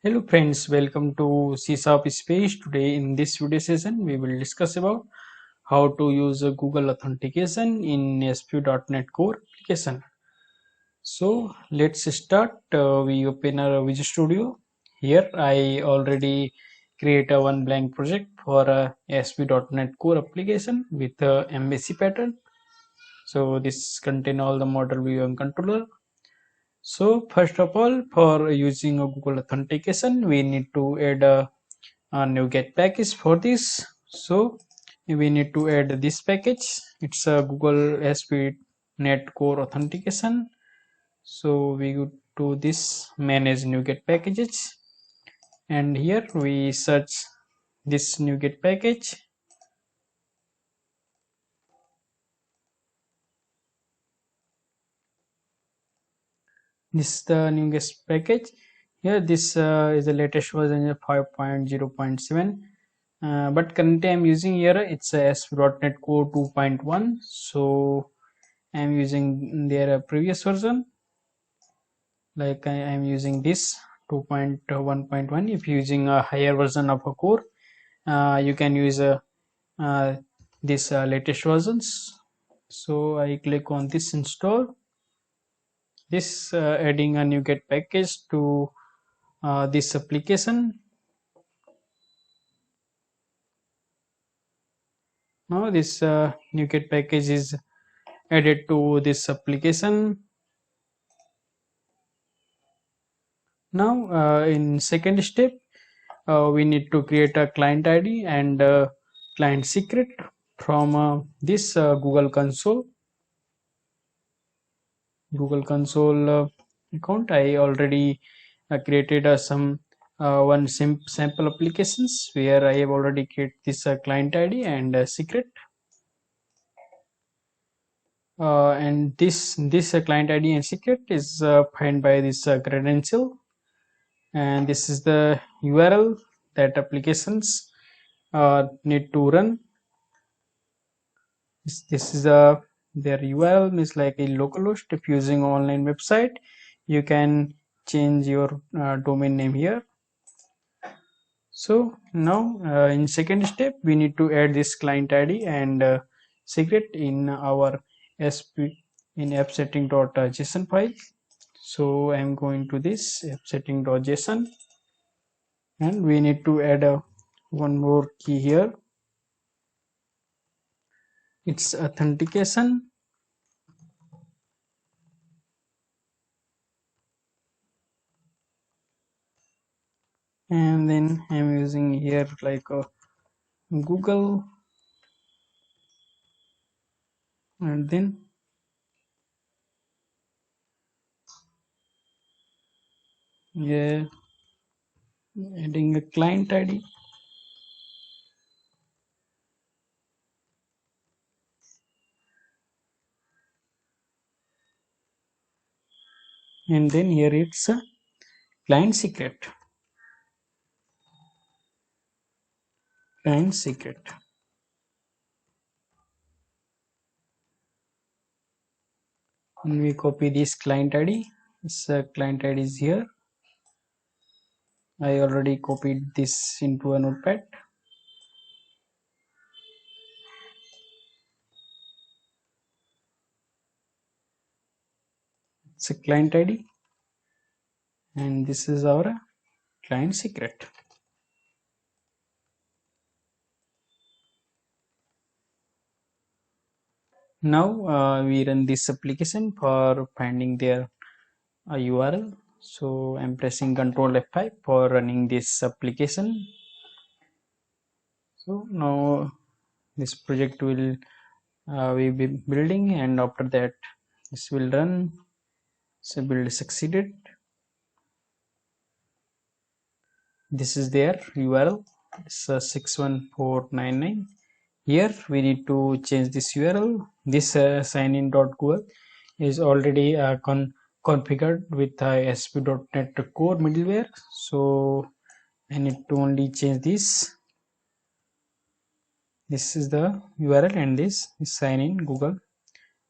Hello friends, welcome to Csharp Space. Today in this video session, we will discuss about how to use Google Authentication in ASP.NET Core application. So let's start. We open our Visual Studio. Here I already create a one blank project for a ASP.NET Core application with a MVC pattern. So this contain all the model view and controller. So first of all, for using a Google Authentication, we need to add a Nuget package for this. So we need to add this package. It's a Google ASP.NET Core Authentication. So we go to this manage Nuget packages, and here we search this Nuget package. This is the Nuget package. Here this is the latest version of 5.0.7. But currently I'm using here it's a ASP.NET Core 2.1. So I'm using their previous version, like I am using this 2.1.1. If using a higher version of a core, you can use this latest versions. So I click on this install. This adding a Nuget package to this application. Now this Nuget package is added to this application. Now in second step, we need to create a client ID and client secret from this Google Console account. I already created some one sample applications where I have already created this client ID and secret. And this client ID and secret is found by this credential, and this is the URL that applications need to run. This is their URL means like a localhost. If using online website, you can change your domain name here. So now in second step, we need to add this client ID and secret in our SP in appsetting.json file. So I'm going to this appsetting.json, and we need to add one more key here. It's authentication. And then I'm using here like Google, and then yeah, adding a client ID, and then here it's a client secret. And we copy this client ID. This client ID is here. I already copied this into a notepad. It's a client ID, and this is our client secret. Now we run this application for finding their URL. So I'm pressing Ctrl F5 for running this application. So now this project will we be building, and after that this will run. So build succeeded. This is their URL. It's 61499. Here we need to change this URL. This signin.google is already configured with ASP.NET Core middleware. So I need to only change this. This is the URL, and this is sign in Google.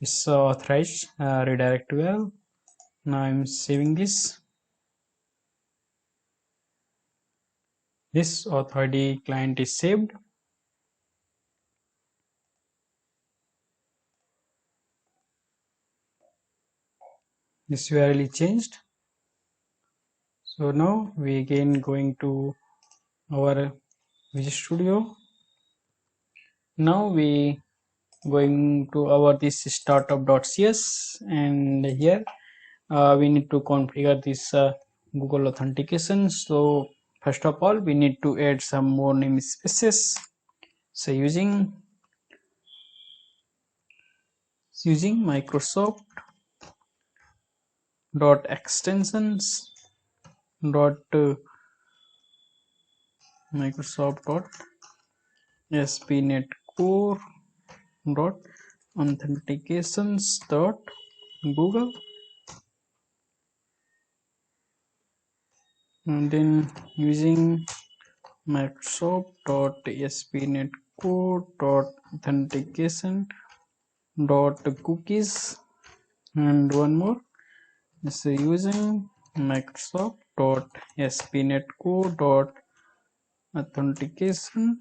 This authorized redirect URL. Now I'm saving this. This auth ID client is saved. This URL is changed. So now we again going to our Visual Studio. Now we going to our this startup.cs, and here we need to configure this Google authentication. So first of all, we need to add some more namespaces. So using Microsoft dot extensions dot Microsoft dot ASP.NET Core dot authentications dot Google, and then using Microsoft dot ASP.NET Core dot authentication dot cookies, and one more is using Microsoft dot ASP.NET Core dot authentication.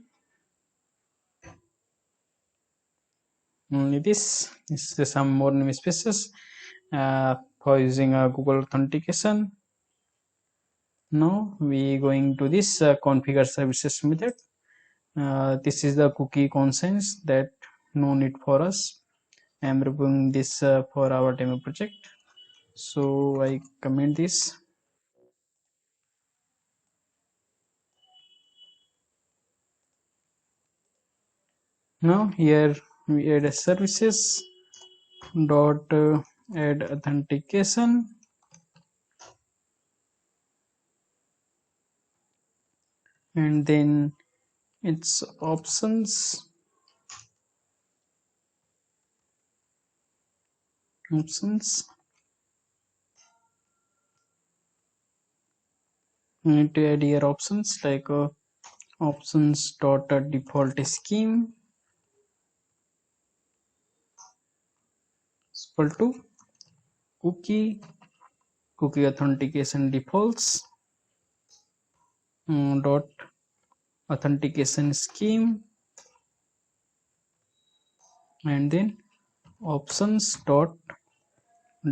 Only this is some more namespaces for using Google authentication. Now we going to this configure services method. This is the cookie consents that no need for us. I am removing this for our demo project. So I comment this. Now here we add a services dot add authentication, and then its options we need to add here options like options dot default scheme is equal to cookie authentication defaults dot authentication scheme, and then options dot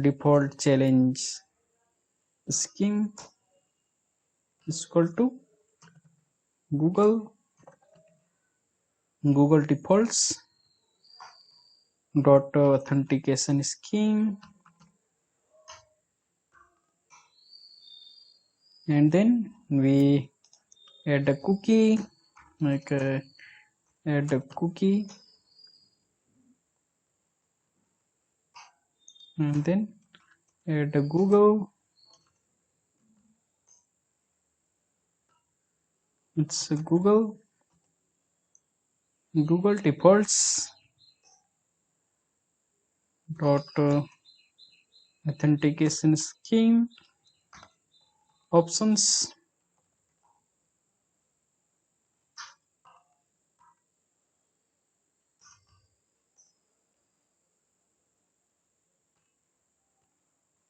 default challenge scheme is equal to Google defaults dot authentication scheme, and then we add a cookie like add a cookie, and then add a it's a Google defaults dot authentication scheme options,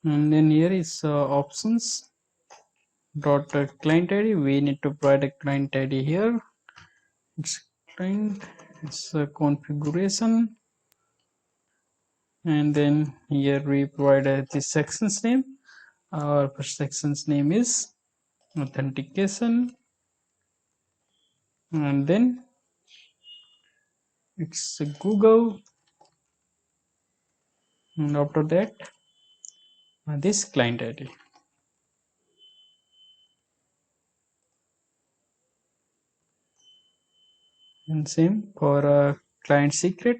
and then here is options dot client ID. We need to provide a client ID here. It's client, it's configuration, and then here we provide this section's name. Our first section's name is authentication, and then it's Google, and after that this client ID, and same for client secret.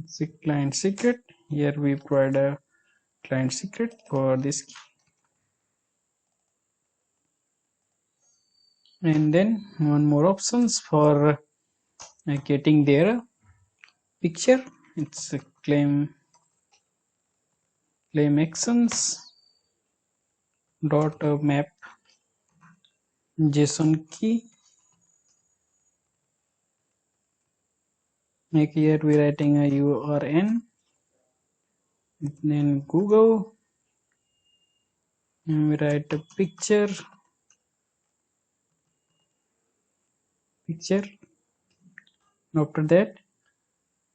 It's a client secret. Here we provide a client secret for this key, and then one more options for getting their picture. It's a claim actions dot map JSON key. Like here we writing a URN, then Google and we write a picture. After that,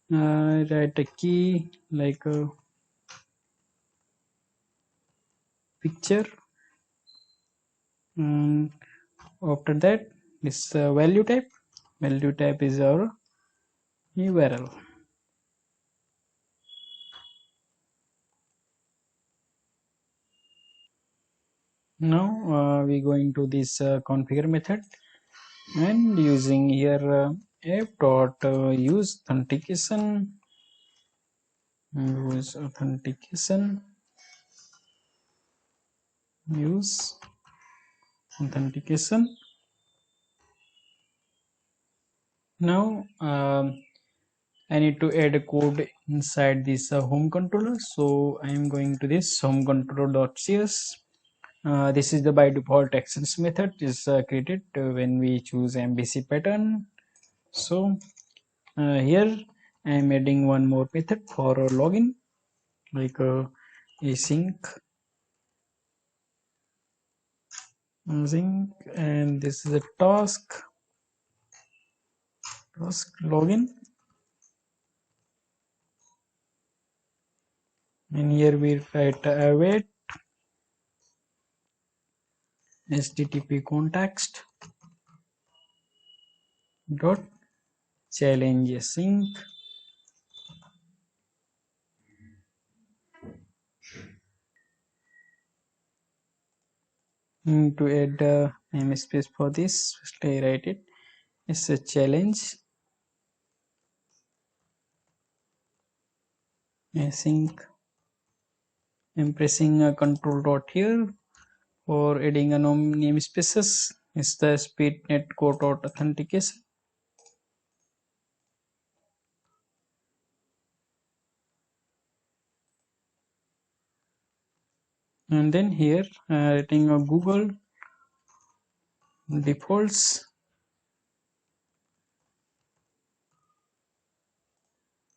write a key like a picture, and after that this value type is our URL. Now we go into this configure method and using here app dot use authentication use authentication use authentication. Now I need to add a code inside this home controller, so I am going to this home controller.cs. This is the by default actions method is created when we choose MVC pattern. So here I am adding one more method for login, like async and this is a task login, and here we write await http context dot challenge async. To add namespace for this, first I write it. It's a challenge async. I'm pressing a control dot here for adding a namespaces. It's the speednet core dot authentication. And then here writing a Google defaults.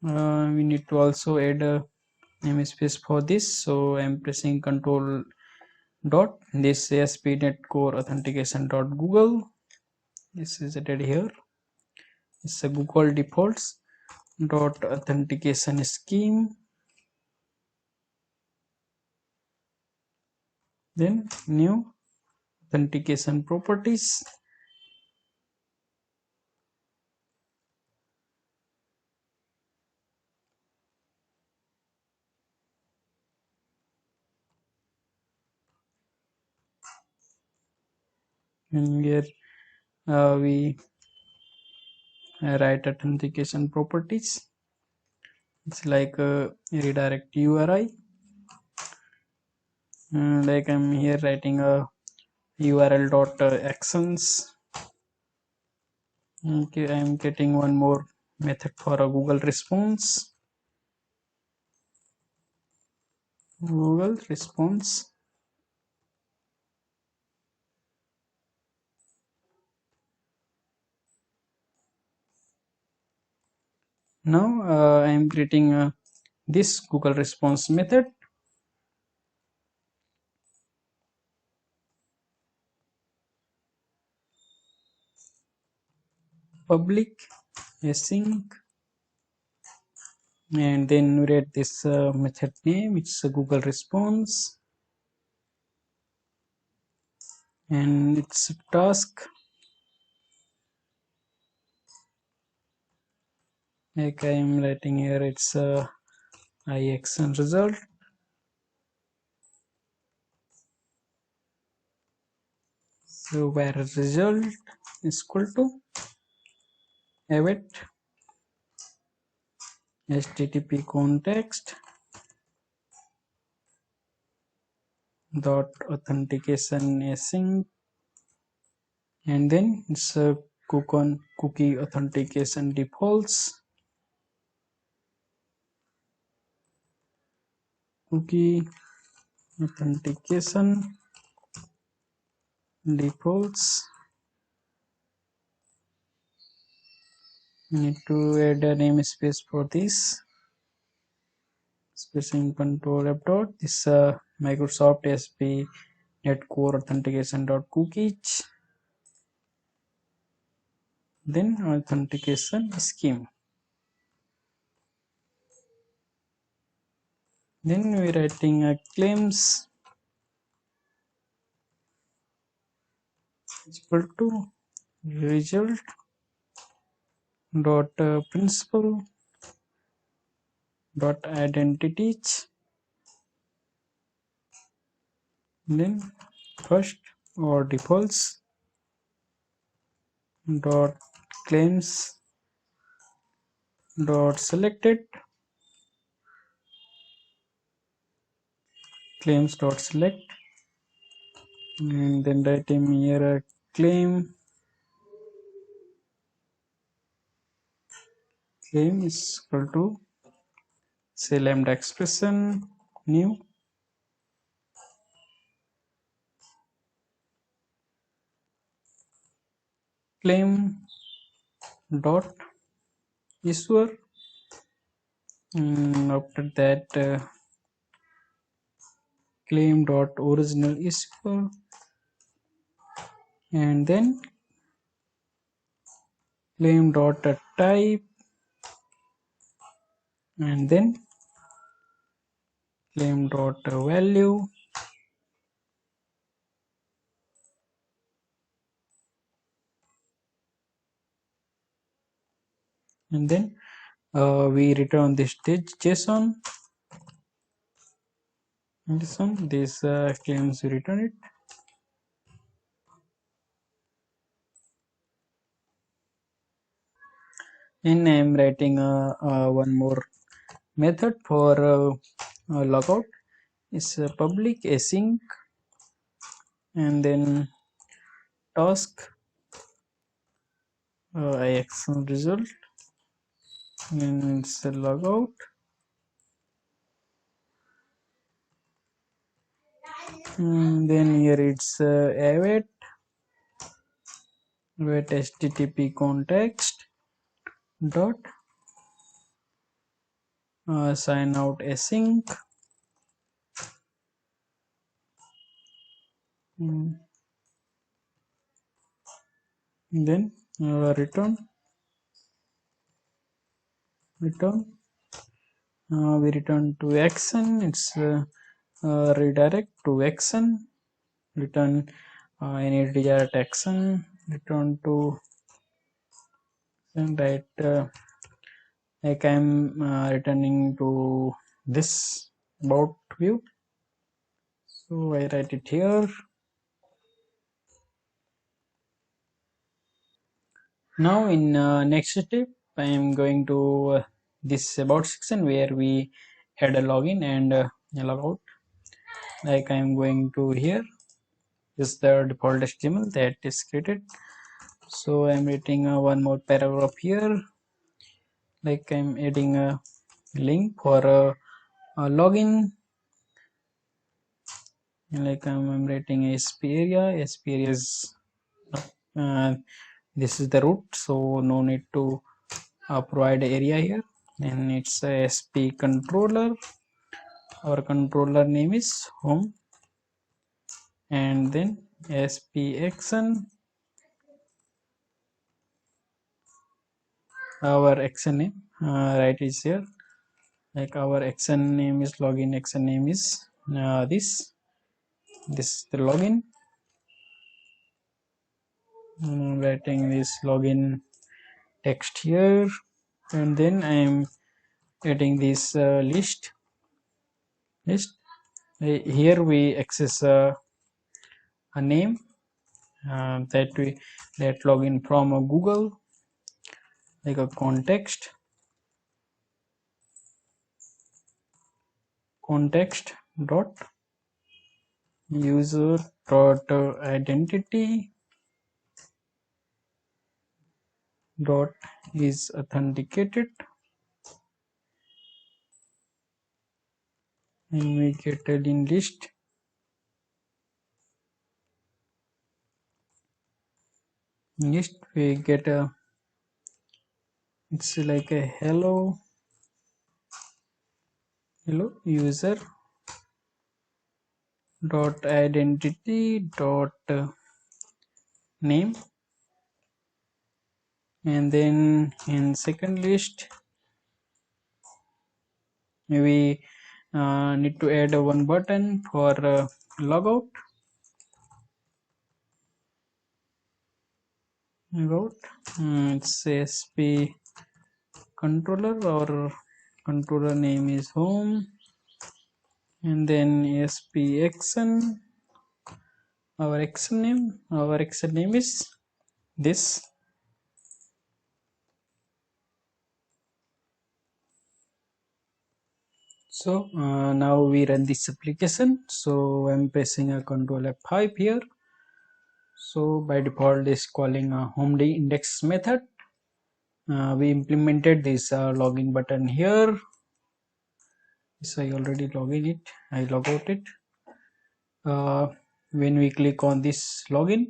We need to also add a namespace for this, so I'm pressing control dot this ASP.NET Core Authentication dot Google. This is added here. It's a Google defaults dot authentication scheme. Then new authentication properties. And here we write authentication properties. It's like redirect URI. Like I'm here writing a URL dot actions. Okay, I'm getting one more method for a Google response. Google response. Now I am creating this Google response method. Public async, and then we write this method name, which is a Google response, and it's a task. Like I am writing here, it's a IXN result. So where result is equal to await http context dot authentication async, and then it's a cookie authentication defaults, cookie authentication defaults. Need to add a namespace for this. Spacing control F dot this Microsoft SP core authentication.cookies, then authentication scheme. Then we writing claims is equal to result dot principal dot identities, then first or defaults dot claims dot selected, claims dot select, and then writing here a claim is equal to say lambda expression new claim dot issuer, after that claim dot original issuer, and then claim dot type, and then claim dot value, and then we return this JSON. This claims we return it. And I am writing one more method for logout is public async, and then task action result, and it's a logout, and then here it's await http context dot sign out async, then return we return to action, it's redirect to action, return any desired action, return to, and right like I'm returning to this about view, so I write it here. Now in next step I am going to this about section where we add a login and a logout. Like I am going to here, this is the default HTML that is created, so I am writing one more paragraph here, like I am adding a link for a login, like I'm writing a SP area. SP area is this is the root, so no need to provide area here, and it's a SP controller. Our controller name is home, and then SP action, our action name right is here, like our action name is login, action name is this is the login. Writing this login text here, and then I am adding this list. Here we access a name that login from a Google, like a context dot user dot identity dot is authenticated, and we get a list, we get a, it's like a hello user dot identity dot name, and then in second list we need to add one button for logout. It's sp controller, or controller name is home, and then sp action. Our action name is this. So now we run this application. So I'm pressing a control F5 here. So by default is calling a home index method. We implemented this login button here. So I already login it. I log out it. When we click on this login,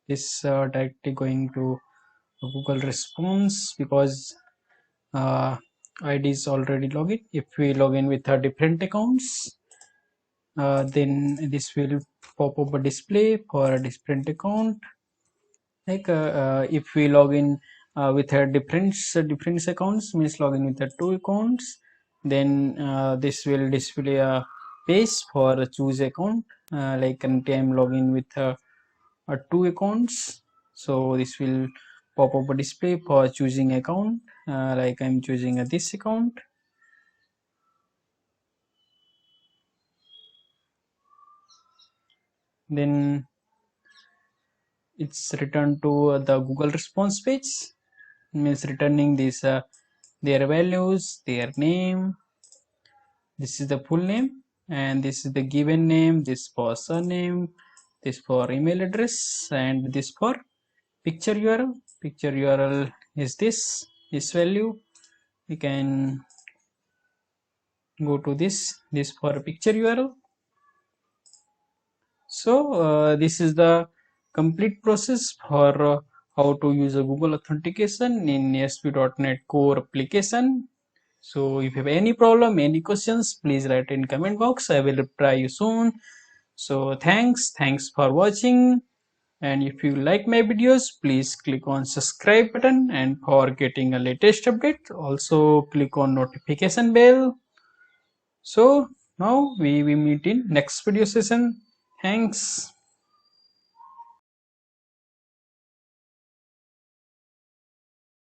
this directly going to Google response, because ID is already login. If we log in with different accounts, then this will pop up a display for a different account. Like if we log in with a different accounts, means login with 2 accounts, then this will display a page for choose account. Like currently I'm login with 2 accounts, so this will pop up a display for choosing account. Like I'm choosing this account. Then it's returned to the Google response page, means returning this their values, their name. This is the full name, and this is the given name, this for surname, this for email address, and this for picture URL. Picture URL is this value. We can go to this for picture URL. So this is the complete process for how to use a Google authentication in ASP.NET Core application. So if you have any problem, any questions, please write in comment box. I will reply you soon. So thanks for watching, and if you like my videos, please click on subscribe button, and for getting a latest update, also click on notification bell. So now we meet in next video session. Thanks.